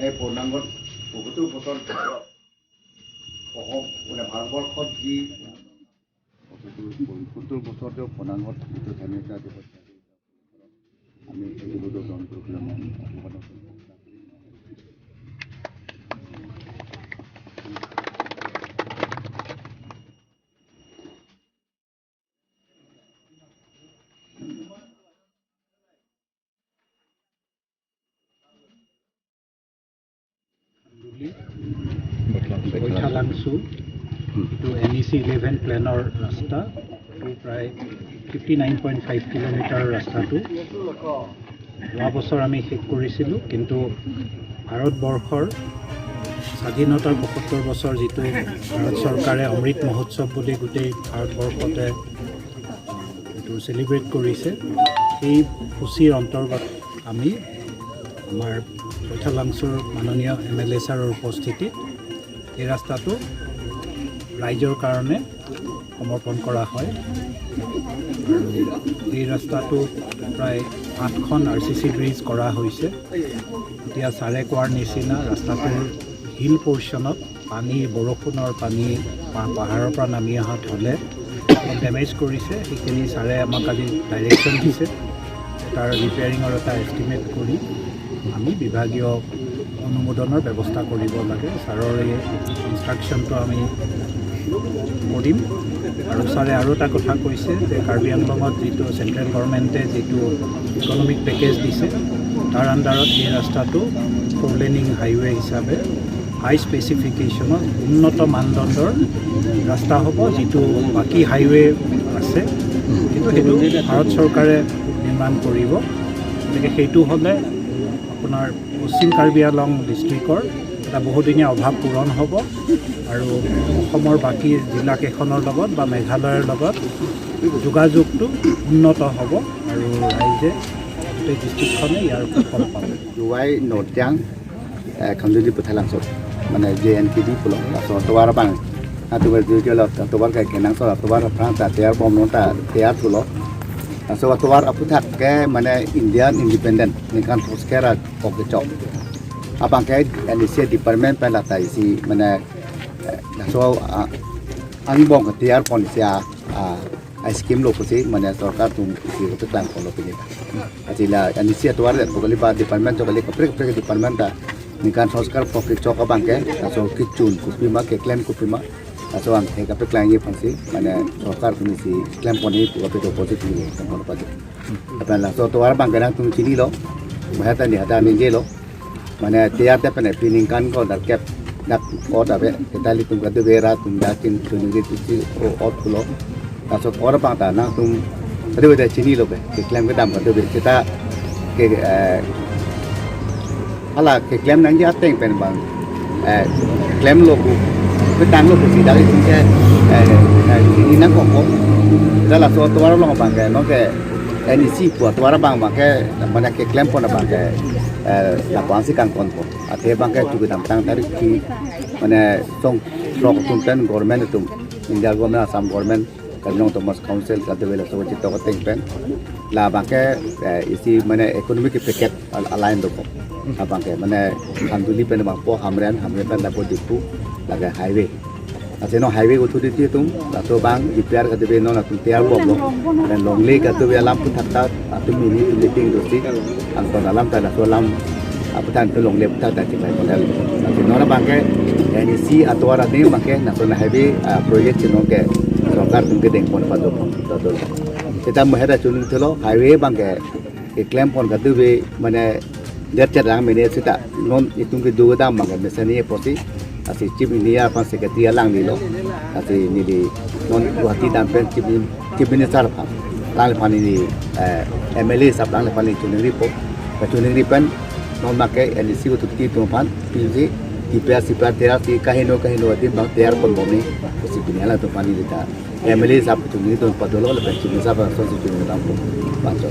এই পূৰ্ণাংগত বহুতো বছৰ মানে ভাৰতবৰ্ষত যি ৭০ বছৰতে পূৰ্ণাংগত যিটো স্বাধীনতা দিৱস আমি এই উদ্বোধন কৰিবলৈ Langsung itu NEC 11 planar rasta itu প্ৰায় 59.5 কিলোমিটাৰ ৰাস্তাটো যোৱা বছৰ আমি শেষ কৰিছিলোঁ কিন্তু ভাৰতবৰ্ষৰ স্বাধীনতাৰ ৭৫ বছৰ যিটো ভাৰত চৰকাৰে অমৃত মহোৎসৱ বুলি গোটেই ভাৰতবৰ্ষতে এইটো চেলিব্ৰেট কৰিছে সেই সূচীৰ অন্তৰ্গত আমি আমাৰ কৈঠালাংচুৰ মাননীয় MLA ছাৰৰ উপস্থিতিত এই ৰাস্তাটো ৰাইজৰ কাৰণে সমৰ্পণ কৰা হয় আৰু এই ৰাস্তাটো প্ৰায় ৮খন RCC ব্ৰিজ কৰা হৈছে এতিয়া ছাৰে কোৱাৰ নিচিনা ৰাস্তাটোৰ হিল পৰ্চনত পানী বৰষুণৰ পানী পাহাৰৰ পৰা নামি অহাত হ'লে ডেমেজ কৰিছে সেইখিনি ছাৰে আমাক আজি ডাইৰেকশ্যন দিছে তাৰ ৰিপেয়াৰিঙৰ এটা এষ্টিমেট কৰি আমি বিভাগীয় অনুমোদনৰ ব্যৱস্থা কৰিব লাগে ছাৰৰ এই ইনষ্ট্ৰাকশ্যনটো আমি কৰিম আৰু ছাৰে আৰু এটা কথা কৈছে যে কাৰ্বি আংলঙত যিটো চেণ্ট্ৰেল গভৰ্ণমেণ্টে যিটো ইকনমিক পেকেজ দিছে তাৰ আণ্ডাৰত এই ৰাস্তাটো 4-লেনিং হাইৱে হিচাপে হাই স্পেচিফিকেশ্যনৰ উন্নত মানদণ্ডৰ ৰাস্তা হ'ব যিটো বাকী হাইৱে আছে কিন্তু সেইটো ভাৰত চৰকাৰে নিৰ্মাণ কৰিব গতিকে সেইটো হ'লে আপোনাৰ পশ্চিম কাৰ্বি আংলং ডিষ্ট্ৰিক্টৰ এটা বহুদিনীয়া অভাৱ পূৰণ হ'ব আৰু অসমৰ বাকী জিলাকেইখনৰ লগত বা মেঘালয়ৰ লগত যোগাযোগটো উন্নত হ'ব আৰু ৰাইজে গোটেই ডিষ্ট্ৰিক্টখনে ইয়াৰ সুফল পাব Luai Notjang Kanduli Putalangsot মানে JNKB pulau atovar bang atovar juga lah atovar kayak kenang soal atovar perang tak tiar bom nota tiar pulau so atovar aputak ke mana Indian Independent ni kan terus kira pokok abang kayak Indonesia Department pelata isi mana so angbong ke tiar ponisia skim lo pasti mana sorkar tu isi itu kan kalau pilih asila Indonesia atovar pokoknya pada department pokoknya keprik department dah ni kan soskar pokok cok abang ke so kicun kupima ke klaim kupima so ang ke kapit klaim ye pasti mana sorkar tu isi klaim poni pokok itu positif ni kalau pada apa lah so atovar bang kadang tu cini lo bahasa ni ada ninje lo mana tiap tiap ni piningkan kau dah kep dah order be kita lihat tu kata vera tu yakin tu ni tu out pulau so orang bang tak nak tu ada cini lo be klaim kedam kata be kita ke ala ke klaim nang dia teng pen bang klaim lo ku kedang lo ku sidari tu ke ini nak kok dalam so tu orang bang ke no ke NEC buat tu orang bang ke mana ke klaim pun bang ke lakukan si kan konpo ate bang ke juga tentang tarik ki mana song tuntutan government itu India government Assam government Kajong Thomas Council kata bela so cita ko teng pen la bang ke isi mana economic packet align do ko abang ke mana Kanduli pen bang po hamren pen dapat dipu laga highway aseno highway authority tum lato bang repair kata be no na tum tiar bom lo dan longle kata be alam pun thakta atu mini tu meeting do si ang kon alam ta so alam aputan tu longle ta ta ti pai model aseno na bang ke NEC atwara de bang ke national highway project no ke सरकार तुमके देंग पन पादो तो kita mahera chulun thelo highway bang ke claim pon gadu be mane der charang mene sita non itung ke duga dam bang mesani posi asi chief india pan secretary lang dilo asi ni di non guwahati dam pen chief minister lang pani ni MLA sab lang pani chulun ri po chulun ri pen non make NEC ko tuti to pan pinji IPA tera ti kahino adim bang tiar pon bomi si pinala to pani dita MLA sab chulun ri to padolo le chief minister pan so chulun ri dam po pancho